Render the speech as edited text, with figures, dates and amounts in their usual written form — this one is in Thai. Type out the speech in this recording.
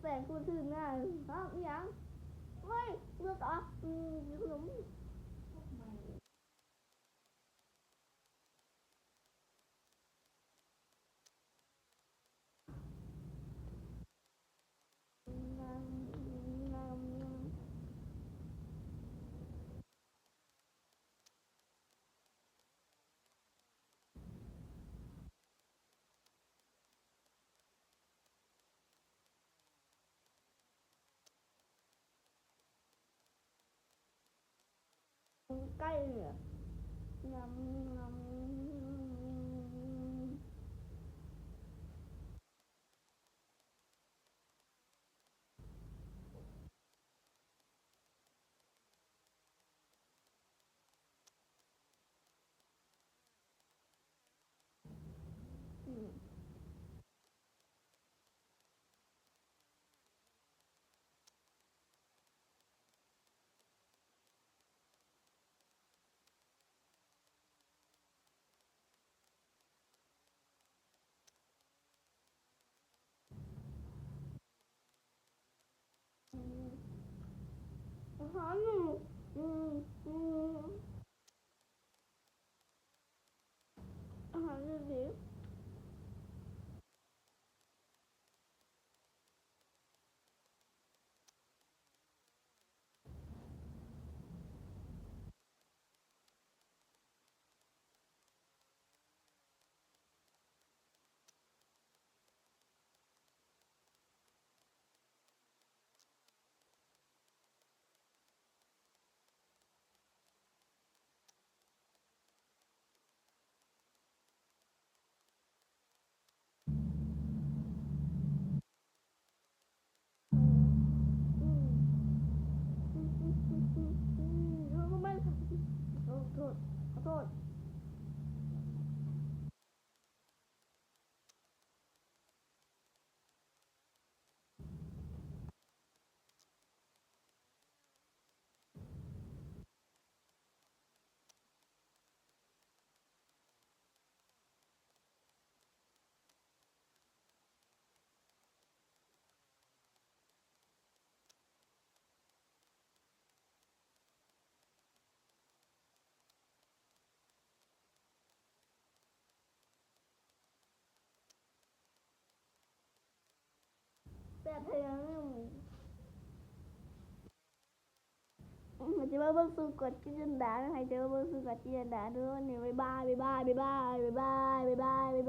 แต่กูถึงอ่ะฮะยังไม่เลือกอ่ะขนมใกล้เนี่ยงำงำอาหารอืมอืมอาหารดีไม่ขอโทษขอโทษแต่พยายามมันจะมาเบิ่งสู้กดกินดาให้เจอเบิ่งสู้กดกินดาด้วยนี่บ๊ายบายบ๊ายบายบ๊ายบายบ๊ายบายบ๊ายบายบ๊ายบาย